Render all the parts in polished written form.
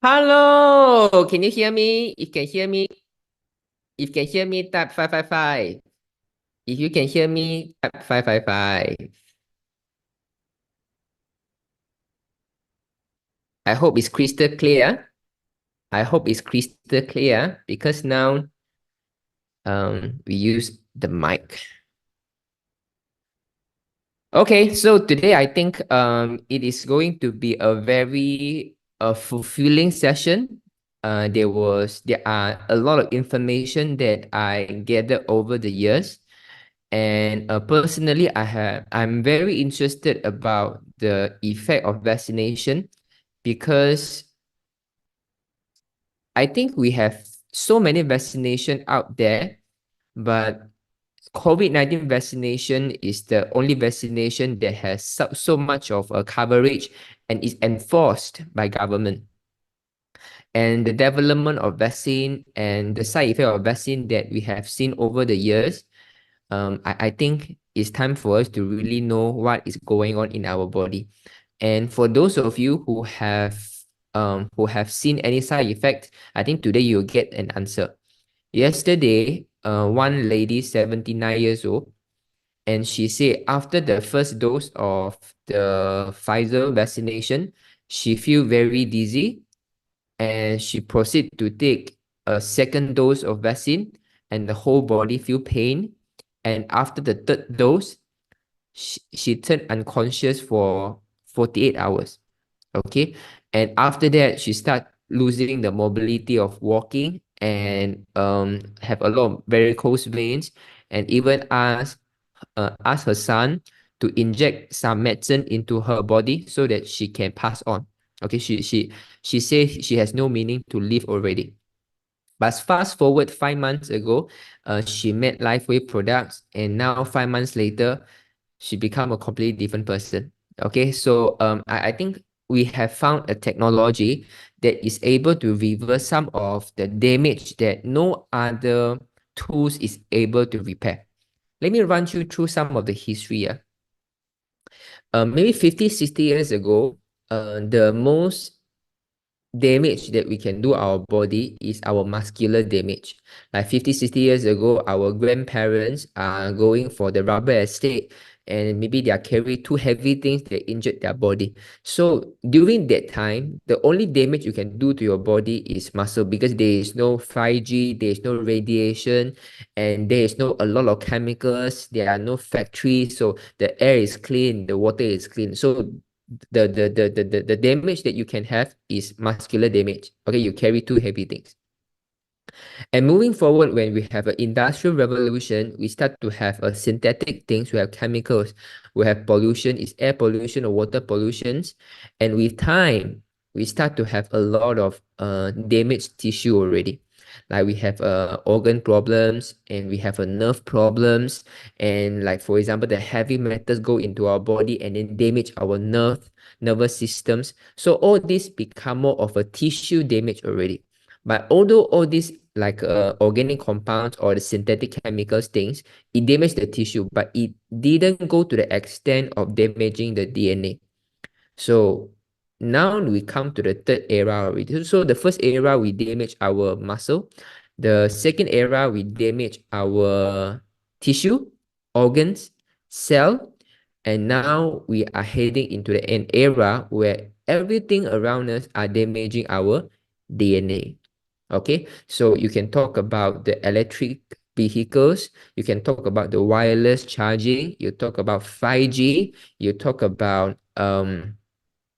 Hello, can you hear me? If you can hear me, tap 555. If you can hear me, tap 555. I hope it's crystal clear. I hope it's crystal clear because now we use the mic. Okay, so today I think it is going to be a very fulfilling session. There are a lot of information that I gathered over the years. And personally, I'm very interested about the effect of vaccination because I think we have so many vaccination out there, but COVID-19 vaccination is the only vaccination that has so much of a coverage and is enforced by government. And the development of vaccine and the side effect of vaccine that we have seen over the years, I think it's time for us to really know what is going on in our body. And for those of you who have seen any side effects, I think today you'll get an answer. Yesterday, one lady, 79 years old, and she said after the first dose of the Pfizer vaccination, she feel very dizzy and she proceed to take a second dose of vaccine and the whole body feel pain. And after the third dose, she turned unconscious for 48 hours. Okay. And after that, she start losing the mobility of walking and have a lot of varicose veins and even ask her son to inject some medicine into her body so that she can pass on. Okay, she says she has no meaning to live already. But fast forward 5 months ago, she met LifeWave products, and now 5 months later, she become a completely different person. Okay, so I think we have found a technology that is able to reverse some of the damage that no other tools is able to repair. Let me run you through some of the history. Maybe 50, 60 years ago, the most damage that we can do our body is our muscular damage. Like 50, 60 years ago, our grandparents are going for the rubber estate and maybe they are carrying too heavy things that injured their body. So during that time, the only damage you can do to your body is muscle because there is no 5G, there is no radiation, and there is no a lot of chemicals, there are no factories, so the air is clean, the water is clean. So the damage that you can have is muscular damage. Okay, you carry too heavy things. And moving forward, when we have an industrial revolution, we start to have a synthetic things, we have chemicals, we have pollution, is air pollution or water pollutions. And with time, we start to have a lot of damaged tissue already. Like we have organ problems and we have a nerve problems. And like, for example, the heavy metals go into our body and then damage our nervous systems. So all this become more of a tissue damage already. But although all these like organic compounds or the synthetic chemicals things, it damaged the tissue, but it didn't go to the extent of damaging the DNA. So now we come to the third era already. So the first era we damage our muscle. The second era we damage our tissue, organs, cell, and now we are heading into an era where everything around us are damaging our DNA. Okay, so you can talk about the electric vehicles, you can talk about the wireless charging, you talk about 5G, you talk about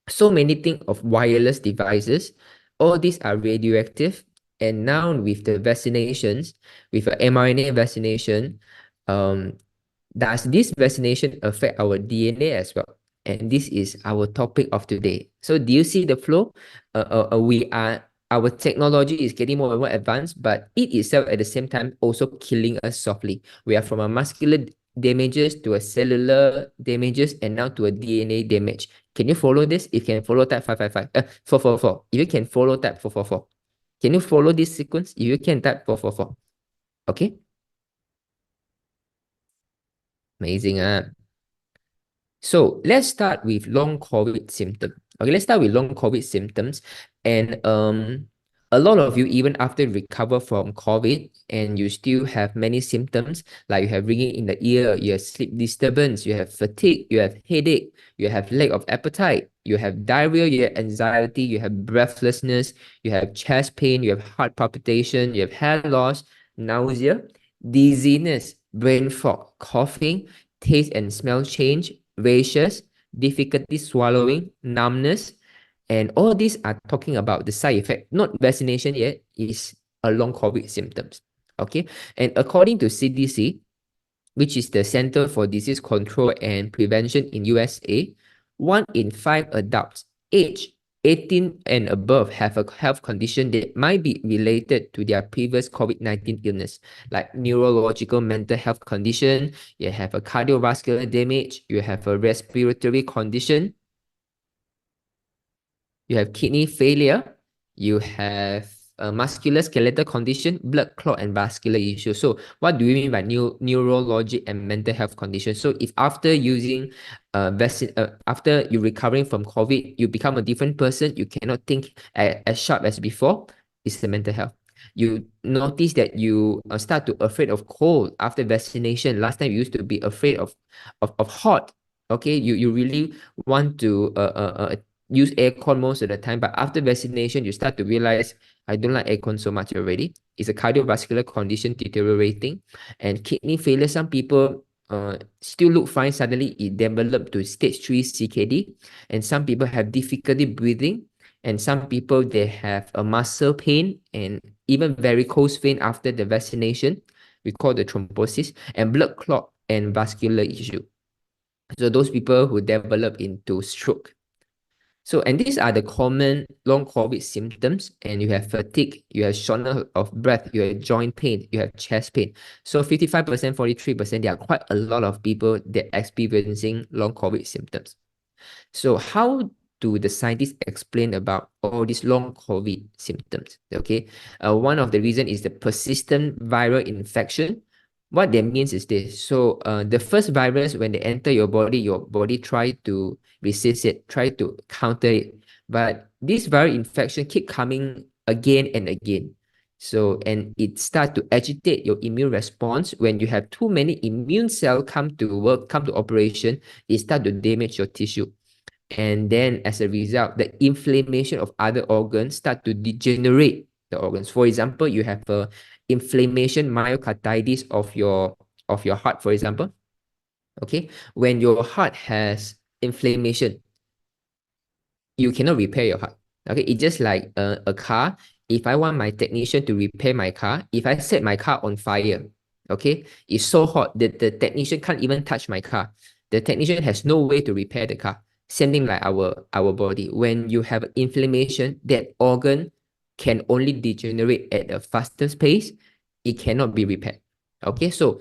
so many things of wireless devices. All these are radioactive. And now with the vaccinations, with a mRNA vaccination, um, does this vaccination affect our DNA as well? And this is our topic of today. So do you see the flow? Our technology is getting more and more advanced, but it itself at the same time also killing us softly. We are from a muscular damages to a cellular damages and now to a DNA damage. Can you follow this? If you can follow, type 555, 444. If you can follow, type 444. Can you follow this sequence? If you can, type 444. Okay, amazing. So let's start with long COVID symptom. Okay, let's start with long COVID symptoms. And a lot of you, even after recover from COVID, and you still have many symptoms, like you have ringing in the ear, you have sleep disturbance, you have fatigue, you have headache, you have lack of appetite, you have diarrhea, you have anxiety, you have breathlessness, you have chest pain, you have heart palpitation, you have hair loss, nausea, dizziness, brain fog, coughing, taste and smell change, rashes, difficulty swallowing, numbness, and all these are talking about the side effect, not vaccination yet, is a long COVID symptoms. Okay, and according to CDC, which is the Center for Disease Control and Prevention in USA, 1 in 5 adults aged 18 and above have a health condition that might be related to their previous COVID-19 illness, like neurological mental health condition, you have a cardiovascular damage, you have a respiratory condition, you have kidney failure, you have a musculoskeletal condition, blood clot, and vascular issues. So what do we mean by neurologic and mental health conditions? So if after using vaccine, after you recovering from COVID, you become a different person, you cannot think as sharp as before, it's the mental health. You notice that you start to afraid of cold after vaccination. Last time you used to be afraid of hot. Okay, you really want to use aircon most of the time, but after vaccination, you start to realize I don't like aircon so much already. It's a cardiovascular condition deteriorating, and kidney failure. Some people still look fine. Suddenly, it developed to stage 3 CKD, and some people have difficulty breathing, and some people they have a muscle pain and even varicose vein after the vaccination. We call the thrombosis and blood clot and vascular issue. So those people who develop into stroke. So, and these are the common long COVID symptoms. And you have fatigue, you have shortness of breath, you have joint pain, you have chest pain. So 55%, 43%, there are quite a lot of people that are experiencing long COVID symptoms. So how do the scientists explain about all these long COVID symptoms? Okay, one of the reason is the persistent viral infection. What that means is this. So the first virus, when they enter your body try to resist it, try to counter it. But this viral infection keep coming again and again. So, and it start to agitate your immune response. When you have too many immune cells come to work, come to operation, it start to damage your tissue. And then as a result, the inflammation of other organs start to degenerate the organs. For example, you have a inflammation myocarditis of your heart, for example. Okay, when your heart has inflammation, you cannot repair your heart. Okay, it's just like a car. If I want my technician to repair my car, if I set my car on fire, okay, it's so hot that the technician can't even touch my car. The technician has no way to repair the car. Same thing like our body. When you have inflammation, that organ can only degenerate at a faster pace. It cannot be repaired. Okay, so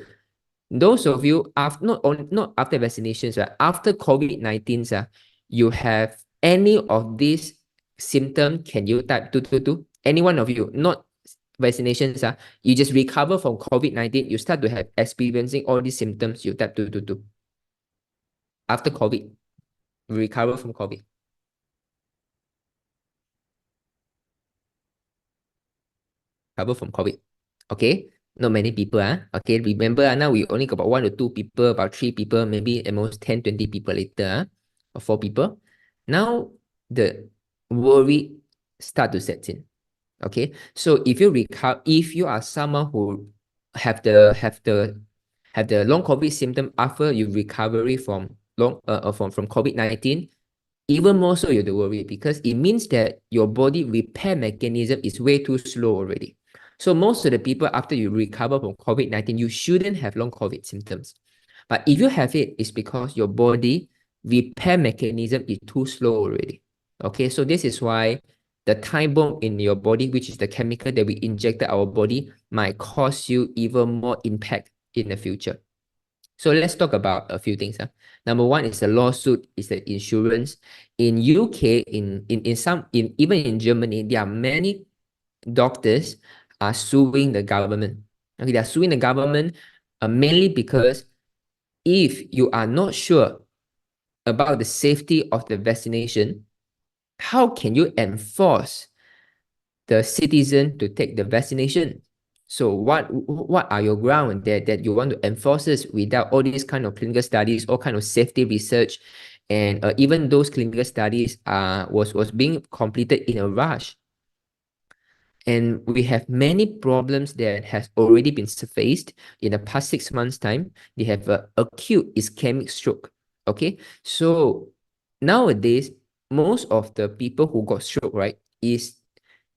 those of you after not after vaccinations, after COVID-19, you have any of these symptoms, can you type 222? Any one of you, not vaccinations, you just recover from COVID-19, you start to have experiencing all these symptoms, you type 222. After COVID, recover from COVID. Recover from COVID. Okay, not many people. Okay, remember, now we only got about 1 or 2 people, about 3 people, maybe at most 10, 20 people later, or 4 people. Now, the worry start to set in. Okay, so if you recover, if you are someone who have the long COVID symptom after you recovery from from COVID-19, even more so you have to worry because it means that your body repair mechanism is way too slow already. So most of the people after you recover from COVID-19, you shouldn't have long COVID symptoms. But if you have it, it's because your body repair mechanism is too slow already. Okay, so this is why the time bomb in your body, which is the chemical that we injected our body, might cause you even more impact in the future. So let's talk about a few things. Number one is a lawsuit, is the insurance. In UK, even in Germany, there are many doctors are suing the government. Okay, they are suing the government mainly because if you are not sure about the safety of the vaccination, how can you enforce the citizen to take the vaccination? So what are your ground that you want to enforce this without all these kind of clinical studies, all kind of safety research, and even those clinical studies was being completed in a rush. And we have many problems that has already been surfaced in the past 6 months' time. They have a acute ischemic stroke. Okay, so nowadays, most of the people who got stroke, right, is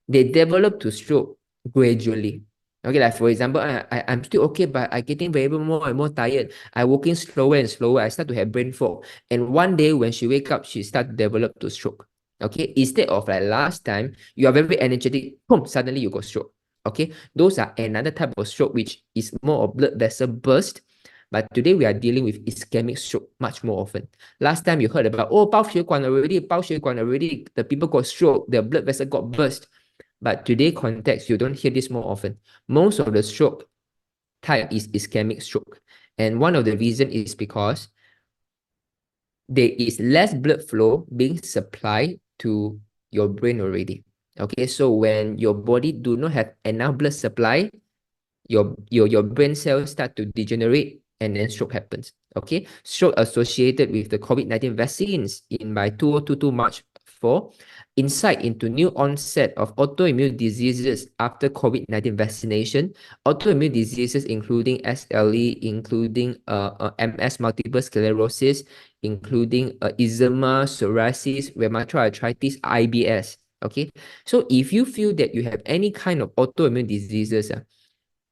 they develop to stroke gradually. Okay, like for example, I'm still okay, but I getting very more and more tired. I walking slower and slower. I start to have brain fog. And one day when she wake up, she start to develop to stroke. Okay, instead of like last time, you are very energetic, boom, suddenly you got stroke. Okay, those are another type of stroke which is more of blood vessel burst. But today we are dealing with ischemic stroke much more often. Last time you heard about, oh, 爆血管 already, 爆血管 already, the people got stroke, the blood vessel got burst. But today context, you don't hear this more often. Most of the stroke type is ischemic stroke. And one of the reason is because there is less blood flow being supplied to your brain already. Okay, so when your body do not have enough blood supply, your brain cells start to degenerate and then stroke happens. Okay, stroke associated with the COVID-19 vaccines in by 2022 March 4, insight into new onset of autoimmune diseases after COVID-19 vaccination. Autoimmune diseases including SLE, including MS, multiple sclerosis, including eczema, psoriasis, rheumatoid arthritis, IBS. Okay, so if you feel that you have any kind of autoimmune diseases,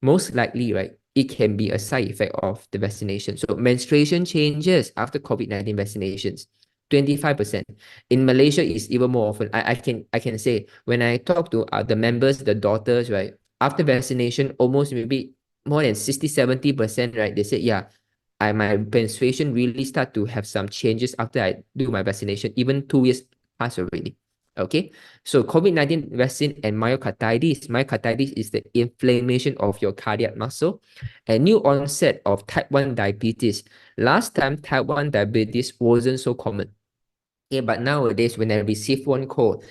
most likely, right, it can be a side effect of the vaccination. So menstruation changes after COVID-19 vaccinations, 25%. In Malaysia, it's even more often. I can say when I talk to the members, the daughters, right, after vaccination, almost maybe more than 60-70%, right, they say, yeah, my menstruation really start to have some changes after I do my vaccination, even 2 years pass already. Okay, so COVID-19 vaccine and myocarditis. Myocarditis is the inflammation of your cardiac muscle. A new onset of type 1 diabetes. Last time, type 1 diabetes wasn't so common. Okay, but nowadays, when I receive one call,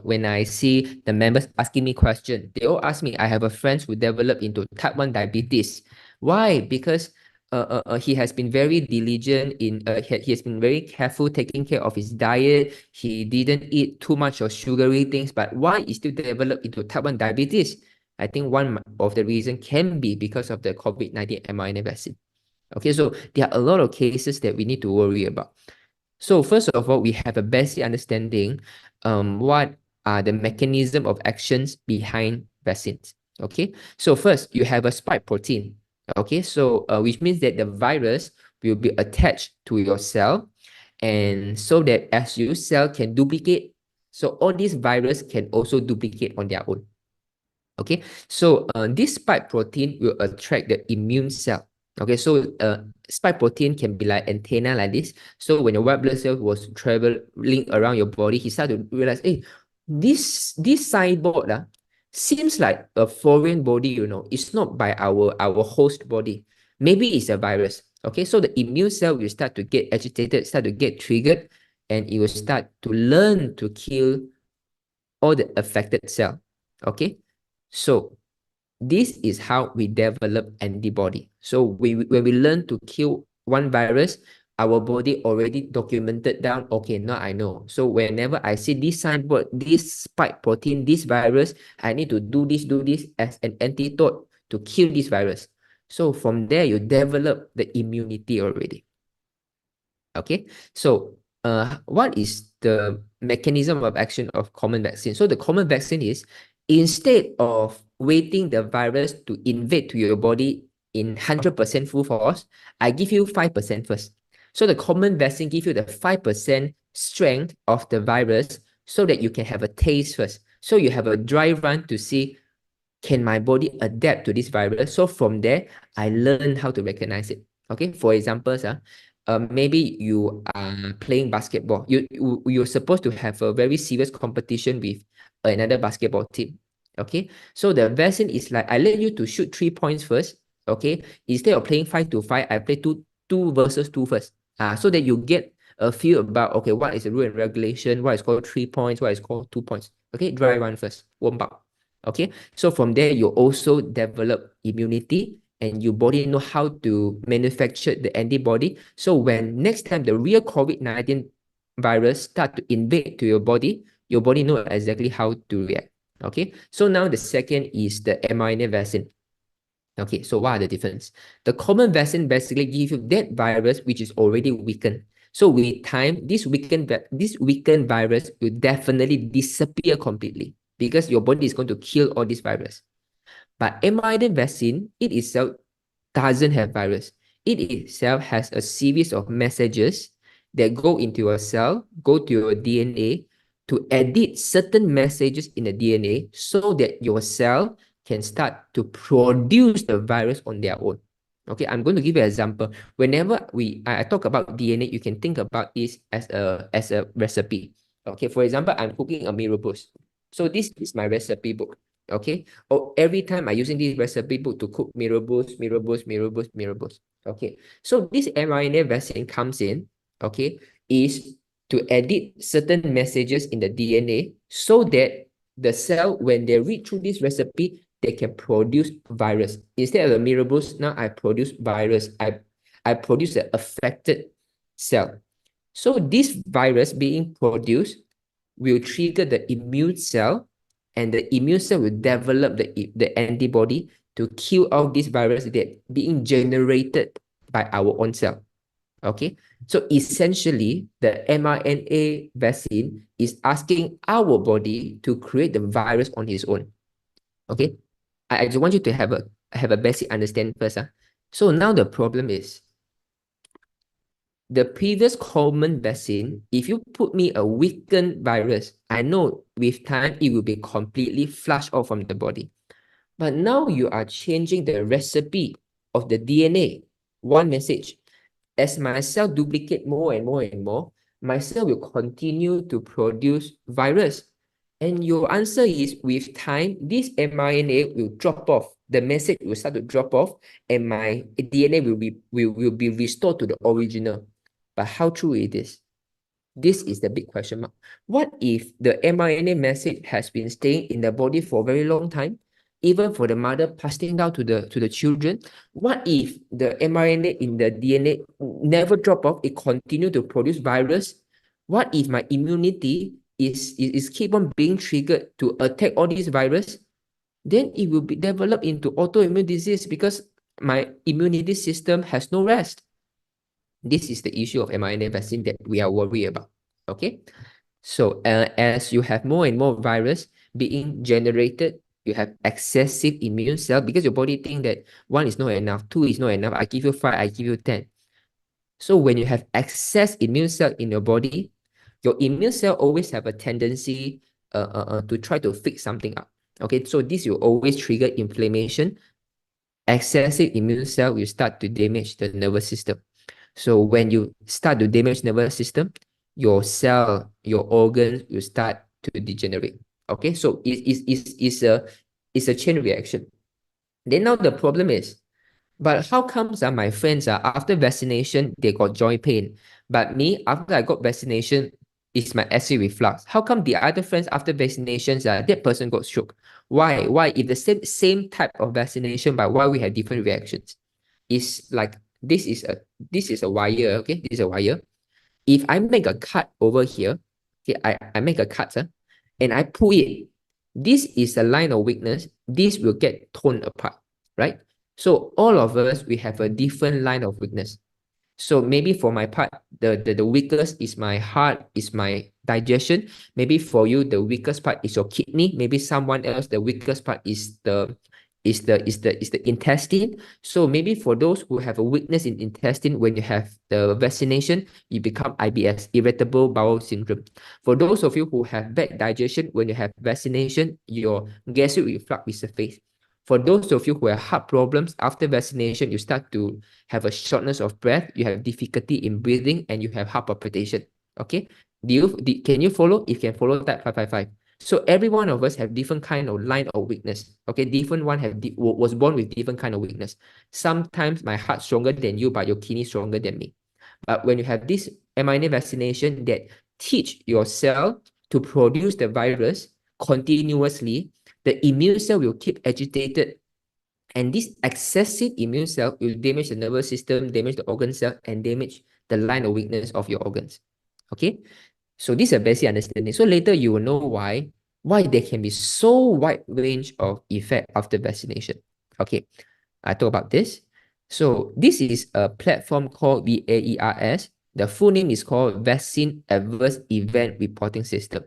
when I see the members asking me question, they all ask me, I have a friend who developed into type 1 diabetes. Why? Because he has been very diligent he has been very careful taking care of his diet. He didn't eat too much of sugary things, but why he still developed into type 1 diabetes? I think one of the reason can be because of the COVID-19 mRNA vaccine. Okay, so there are a lot of cases that we need to worry about. So first of all, we have a basic understanding what are the mechanism of actions behind vaccines. Okay, so first you have a spike protein. Okay, so which means that the virus will be attached to your cell, and so that as your cell can duplicate, so all these virus can also duplicate on their own. Okay, so this spike protein will attract the immune cell. Okay, so spike protein can be like antenna like this. So when your white blood cell was traveling around your body, he started to realize, hey, this cyborg seems like a foreign body, it's not by our host body. Maybe it's a virus. Okay, so the immune cell will start to get agitated, start to get triggered, and it will start to learn to kill all the affected cell. Okay, so this is how we develop antibody. So when we learn to kill one virus, our body already documented down, okay, now I know. So whenever I see this signboard, this spike protein, this virus, I need to do this as an antidote to kill this virus. So from there, you develop the immunity already. Okay, so what is the mechanism of action of common vaccine? So the common vaccine is, instead of waiting the virus to invade to your body in 100% full force, I give you 5% first. So the common vaccine give you the 5% strength of the virus so that you can have a taste first. So you have a dry run to see, can my body adapt to this virus? So from there, I learn how to recognize it. Okay, for example, maybe you are playing basketball. You're supposed to have a very serious competition with another basketball team. Okay, so the vaccine is like, I let you to shoot 3 points first. Okay, instead of playing 5-5, I play two versus two first. So that you get a few about, okay, what is the rule and regulation, what is called 3 points, what is called 2 points. Okay, dry run first, warm up. Okay, so from there, you also develop immunity and your body know how to manufacture the antibody. So when next time the real COVID-19 virus start to invade to your body know exactly how to react. Okay, so now the second is the mRNA vaccine. Okay, so what are the difference? The common vaccine basically gives you that virus which is already weakened. So with time, this weakened virus will definitely disappear completely because your body is going to kill all this virus. But mRNA vaccine, it itself doesn't have virus. It itself has a series of messages that go into your cell, go to your DNA to edit certain messages in the DNA so that your cell can start to produce the virus on their own. Okay, I'm going to give you an example. Whenever I talk about DNA, you can think about this as a recipe. Okay, for example, I'm cooking a mee rebus. So this is my recipe book. Okay, or every time I'm using this recipe book to cook mee rebus. Okay, so this mRNA vaccine comes in, okay, is to edit certain messages in the DNA so that the cell, when they read through this recipe, they can produce virus. Instead of the mee rebus, now I produce virus. I produce the affected cell. So this virus being produced will trigger the immune cell, and the immune cell will develop the antibody to kill out this virus that being generated by our own cell. Okay, so essentially the mRNA vaccine is asking our body to create the virus on its own. Okay, I just want you to have a basic understanding first. So now the problem is the previous common vaccine, if you put me a weakened virus, I know with time it will be completely flushed out from the body. But now you are changing the recipe of the DNA. One message. As my cell duplicate more and more and more, my cell will continue to produce virus. And your answer is, with time, this mRNA will drop off. The message will start to drop off, and my DNA will be restored to the original. But how true it is? This is the big question mark. What if the mRNA message has been staying in the body for a very long time, even for the mother passing down to the children? What if the mRNA in the DNA never drop off, it continue to produce virus? What if my immunity is keep on being triggered to attack all these virus? Then it will be developed into autoimmune disease because my immunity system has no rest. This is the issue of mRNA vaccine that we are worried about. Okay, so as you have more and more virus being generated, you have excessive immune cell because your body think that 1 is not enough, 2 is not enough. I give you 5, I give you 10. So when you have excess immune cell in your body, your immune cell always have a tendency to try to fix something up. Okay, so this will always trigger inflammation. Excessive immune cell will start to damage the nervous system. So when you start to damage nervous system, your cell, your organs will start to degenerate. Okay, so it's a chain reaction. Then now the problem is, but how comes my friends after vaccination they got joint pain, but me after I got vaccination it's my acid reflux? How come the other friends after vaccinations that person got stroke? Why? Why if the same type of vaccination, but why we have different reactions? It's like this is a wire. Okay, this is a wire. If I make a cut over here, okay, I make a cut, and I pull it, this is a line of weakness. This will get torn apart, right? So all of us, we have a different line of weakness. So maybe for my part, the weakest is my heart, is my digestion. Maybe for you, the weakest part is your kidney. Maybe someone else, the weakest part is the intestine. So maybe for those who have a weakness in intestine, when you have the vaccination, you become IBS, irritable bowel syndrome. For those of you who have bad digestion, when you have vaccination, your gastric reflux will surface. For those of you who have heart problems, after vaccination, you start to have a shortness of breath, you have difficulty in breathing, and you have heart palpitation. Okay, can you follow? If you can follow, type 555. So every one of us have different kind of line of weakness. Okay, different one was born with different kind of weakness. Sometimes my heart stronger than you, but your kidney stronger than me. But when you have this mRNA vaccination that teach your cell to produce the virus continuously. The immune cell will keep agitated, and this excessive immune cell will damage the nervous system, damage the organ cell, and damage the line of weakness of your organs. Okay, so this is a basic understanding. So later you will know why there can be so wide range of effect after vaccination. Okay, I talk about this. So this is a platform called VAERS. The full name is called Vaccine Adverse Event Reporting System.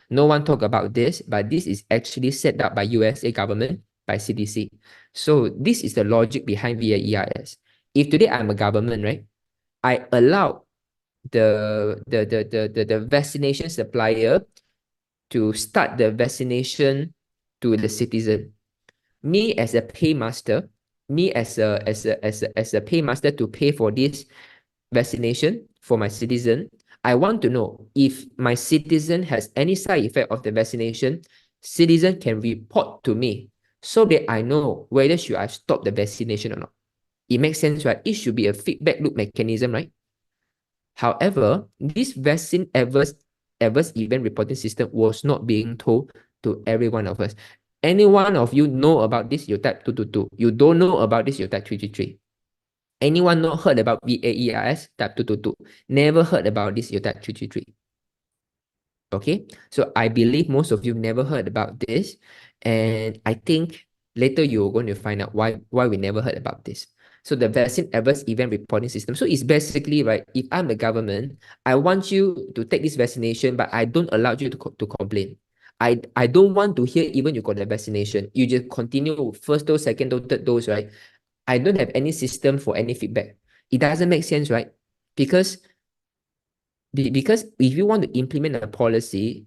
No one talk about this, but this is actually set up by USA government, by CDC. So this is the logic behind VAERS. If today I'm a government, right, I allow the vaccination supplier to start the vaccination to the citizen. Me as a paymaster, me as a paymaster to pay for this vaccination for my citizen, I want to know if my citizen has any side effect of the vaccination, citizen can report to me so that I know whether should I stop the vaccination or not. It makes sense, right? It should be a feedback loop mechanism, right? However, this vaccine adverse event reporting system was not being told to every one of us. Any one of you know about this, you type 222. You don't know about this, you type 333. Anyone not heard about VAERS, type 222. Never heard about this, you type 333. Okay, so I believe most of you never heard about this, and I think later you're going to find out why we never heard about this. So the vaccine adverse event reporting system. So it's basically, right, if I'm the government, I want you to take this vaccination, but I don't allow you to complain. I don't want to hear even you got the vaccination. You just continue first dose, second dose, third dose, right? I don't have any system for any feedback. It doesn't make sense, right? Because if you want to implement a policy,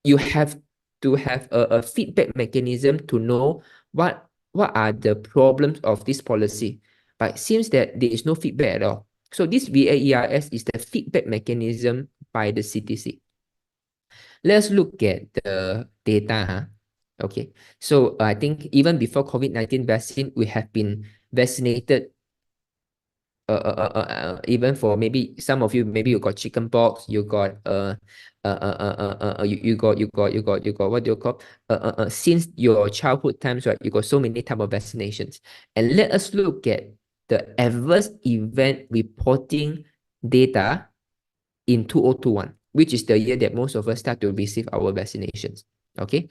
you have to have a feedback mechanism to know what are the problems of this policy. But it seems that there is no feedback at all. So this VAERS is the feedback mechanism by the CTC. Let's look at the data. Huh? Okay, so I think even before COVID-19 vaccine, we have been vaccinated. Even for maybe some of you, maybe you got chicken pox, you got you got what do you call since your childhood times, right? You got so many type of vaccinations, and let us look at the adverse event reporting data in 2021, which is the year that most of us start to receive our vaccinations. Okay,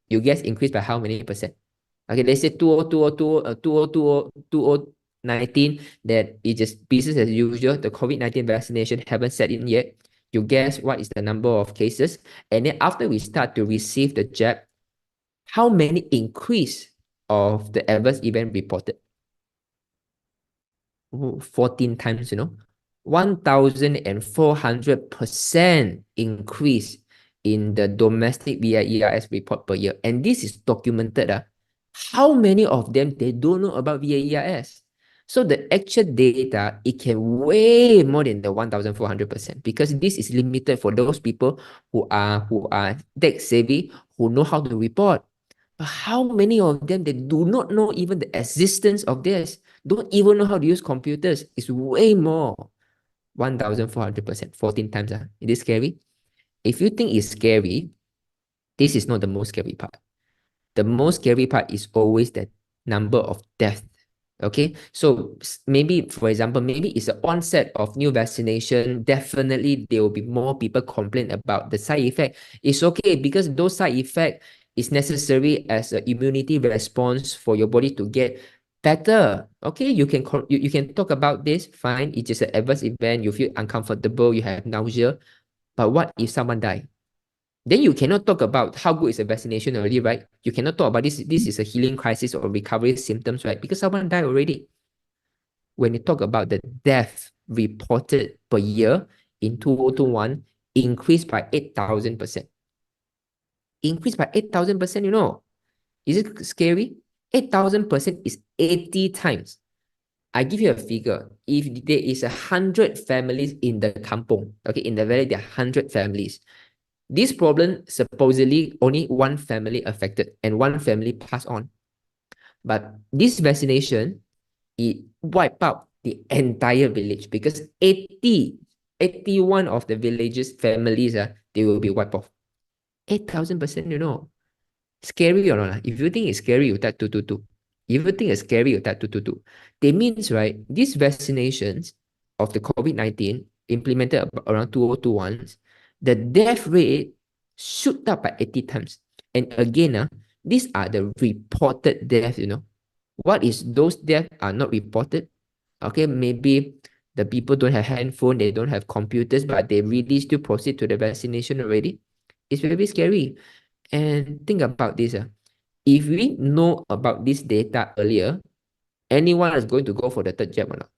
you guess increased by how many percent? Okay, let's say 2019, that it's just business as usual. The COVID-19 vaccination haven't set in yet. You guess what is the number of cases? And then after we start to receive the jab, how many increase of the adverse event reported? 14 times, 1,400% increase in the domestic VAERS report per year. And this is documented. How many of them, they don't know about VAERS? So the actual data, it can way more than the 1,400% because this is limited for those people who are tech savvy, who know how to report. But how many of them, they do not know even the existence of this, don't even know how to use computers? It's way more. 1,400%, 14 times. It is scary. If you think it's scary, this is not the most scary part. The most scary part is always the number of deaths. Okay, so maybe, for example, maybe it's the onset of new vaccination. Definitely, there will be more people complain about the side effect. It's okay because those side effect is necessary as an immunity response for your body to get better. Okay, you can talk about this. Fine, it's just an adverse event. You feel uncomfortable. You have nausea. But what if someone die? Then you cannot talk about how good is the vaccination already, right? You cannot talk about this. This is a healing crisis or recovery symptoms, right? Because someone died already. When you talk about the death reported per year in 2021, increased by 8,000%. Increased by 8,000%, Is it scary? 8,000% is 80 times. I give you a figure. If there is 100 families in the kampong, okay, in the valley, there are 100 families. This problem, supposedly only one family affected and one family passed on. But this vaccination, it wiped out the entire village because 80 81 of the villages families, they will be wiped off. 8,000%, Scary or not? If you think it's scary, you type 222. If you think it's scary, you type 222. That means, right, these vaccinations of the COVID-19 implemented around 2021, the death rate shoot up by 80 times. And again, these are the reported deaths, What is those deaths are not reported? Okay, maybe the people don't have handphone, they don't have computers, but they really still proceed to the vaccination already. It's very scary. And think about this. If we know about this data earlier, anyone is going to go for the third jab or not?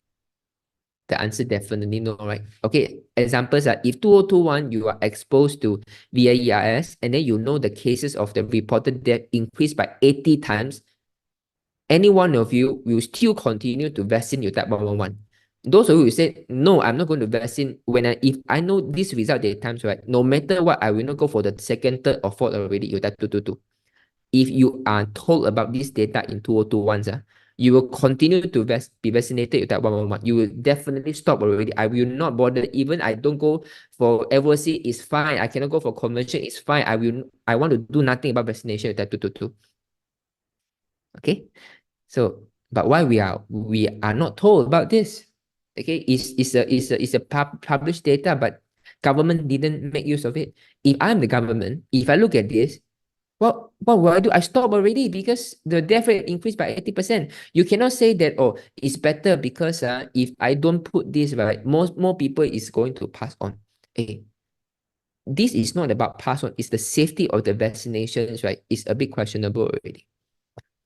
The answer definitely no, right? Okay, examples are if 2021 you are exposed to VIRS and then you know the cases of the reported death increased by 80 times, any one of you will still continue to vaccine your type 111. Those of you who say, no, I'm not going to vaccine, if I know this result at times, right, no matter what, I will not go for the second, third, or fourth already, you type 222. If you are told about this data in 2021, you will continue to be vaccinated with that 111. You will definitely stop already. I will not bother. Even I don't go for LVC, it's fine. I cannot go for convention, it's fine. I want to do nothing about vaccination with that 222. Okay. So, but why we are not told about this? Okay, it's a published data, but government didn't make use of it. If I'm the government, if I look at this, what will I do? I stop already because the death rate increased by 80%. You cannot say that, oh, it's better because if I don't put this, right, more people is going to pass on. Hey, this is not about pass on, it's the safety of the vaccinations, right? It's a bit questionable already.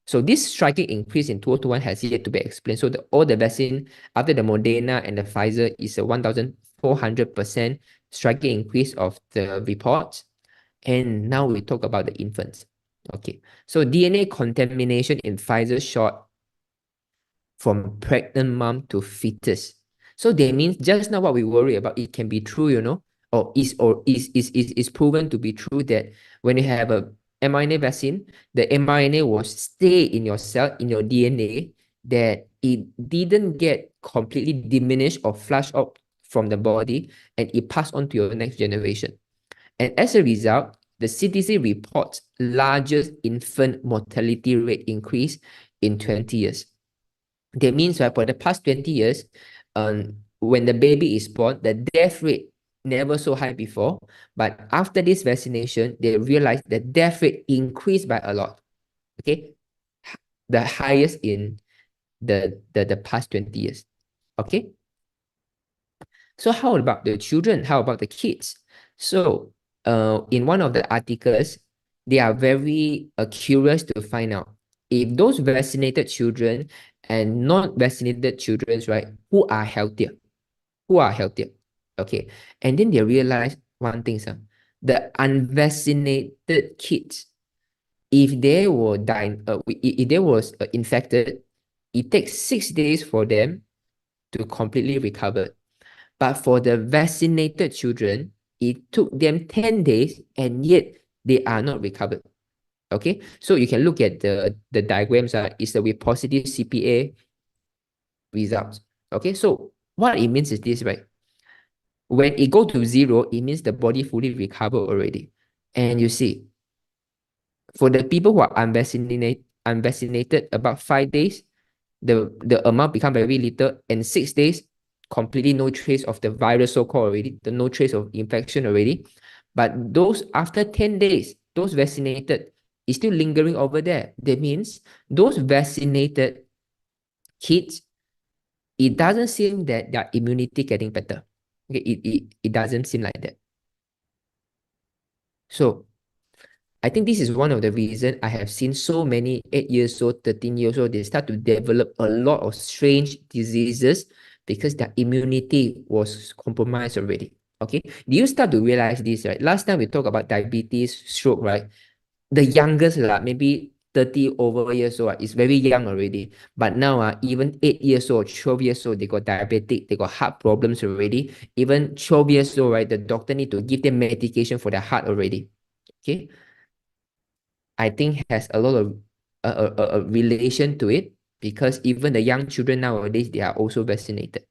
So this striking increase in 2021 has yet to be explained. So all the vaccine after the Moderna and the Pfizer is a 1,400% striking increase of the reports. And now we talk about the infants. Okay, so DNA contamination in Pfizer shot from pregnant mom to fetus. So that means just now what we worry about, it can be true, or is proven to be true that when you have a mRNA vaccine, the mRNA will stay in your cell, in your DNA, that it didn't get completely diminished or flushed out from the body, and it passed on to your next generation. And as a result, the CDC reports largest infant mortality rate increase in 20 years. That means, right, for the past 20 years, when the baby is born, the death rate never so high before. But after this vaccination, they realized the death rate increased by a lot. Okay, the highest in the past 20 years. Okay. So how about the children? How about the kids? So in one of the articles, they are very curious to find out if those vaccinated children and non-vaccinated children, right, who are healthier? Who are healthier? Okay. And then they realize one thing, sir. The unvaccinated kids, if they were if they was infected, it takes 6 days for them to completely recover. But for the vaccinated children, it took them 10 days and yet they are not recovered. Okay, so you can look at the diagrams. It's with positive CPA results. Okay, so what it means is this, right? When it go to 0, it means the body fully recovered already. And you see, for the people who are unvaccinated about 5 days, the amount become very little, and 6 days, completely no trace of the virus so-called already, no trace of infection already. But those after 10 days, those vaccinated is still lingering over there. That means those vaccinated kids, it doesn't seem that their immunity getting better. Okay, it doesn't seem like that. So I think this is one of the reasons I have seen so many 8 years old, 13 years old, they start to develop a lot of strange diseases because their immunity was compromised already. Okay, do you start to realize this, right? Last time we talked about diabetes, stroke, right? The youngest, maybe 30 over years old, is very young already. But now, even 8 years old, 12 years old, they got diabetic, they got heart problems already. Even 12 years old, right, the doctor need to give them medication for their heart already. Okay, I think has a lot of a relation to it, because even the young children nowadays, they are also vaccinated.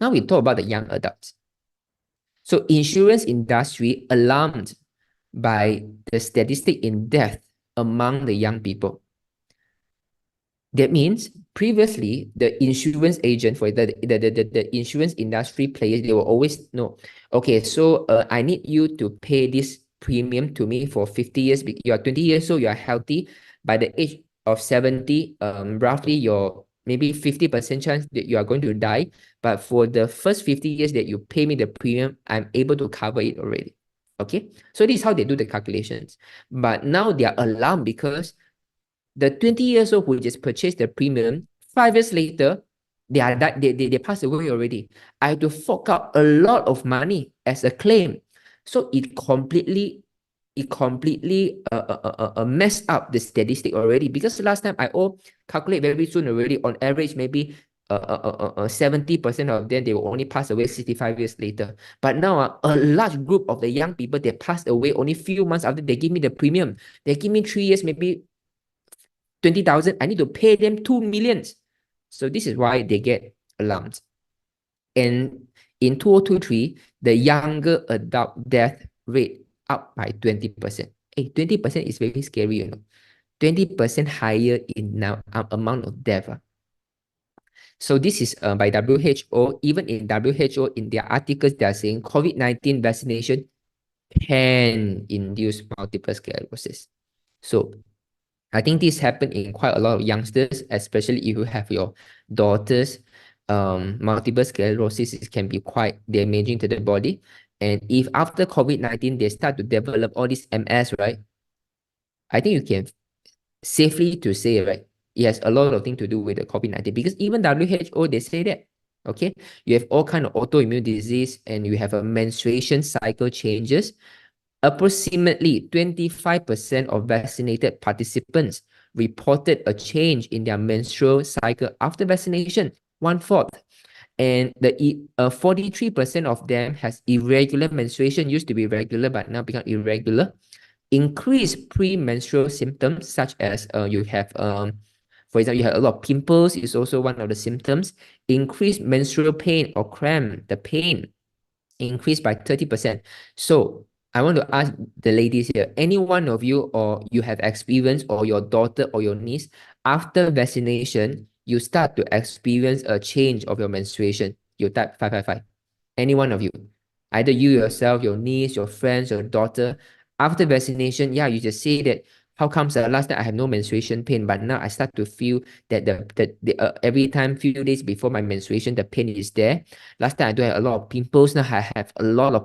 Now we talk about the young adults. So insurance industry alarmed by the statistic in death among the young people. That means previously the insurance agent for the insurance industry players, they will always know, okay, so I need you to pay this premium to me for 50 years. You are 20 years old, you are healthy. By the age of 70, roughly your maybe 50% chance that you are going to die. But for the first 50 years that you pay me the premium, I'm able to cover it already. Okay, so this is how they do the calculations. But now they are alarmed because the 20 years old who just purchased the premium, 5 years later, they passed away already. I have to fork out a lot of money as a claim. So it completely messed up the statistic already, because last time I all calculate very soon already, on average maybe 70% of them, they will only pass away 65 years later. But now a large group of the young people, they passed away only few months after they give me the premium. They give me 3 years, maybe 20,000, I need to pay them 2 million. So this is why they get alarmed. And in 2023, the younger adult death rate up by 20%. Hey, 20% is very scary, you know. 20% higher in now amount of death. So this is by WHO. Even in WHO, in their articles, they are saying COVID-19 vaccination can induce multiple sclerosis. So I think this happened in quite a lot of youngsters, especially if you have your daughters. Multiple sclerosis can be quite damaging to the body. And if after COVID-19, they start to develop all this MS, right? I think you can safely to say, right, it has a lot of things to do with the COVID-19, because even WHO, they say that, okay, you have all kind of autoimmune disease and you have a menstruation cycle changes. Approximately 25% of vaccinated participants reported a change in their menstrual cycle after vaccination, 1/4. And the 43% of them has irregular menstruation, used to be regular, but now become irregular. Increased premenstrual symptoms such as you have, for example, you have a lot of pimples is also one of the symptoms. Increased menstrual pain or cramp, the pain increased by 30%. So I want to ask the ladies here, any one of you, or you have experience, or your daughter or your niece, after vaccination, you start to experience a change of your menstruation, you type 555. Any one of you, either you yourself, your niece, your friends, your daughter, after vaccination, yeah, you just say that, how comes last time I have no menstruation pain, but now I start to feel that every time, few days before my menstruation, the pain is there. Last time I do have a lot of pimples, now I have a lot of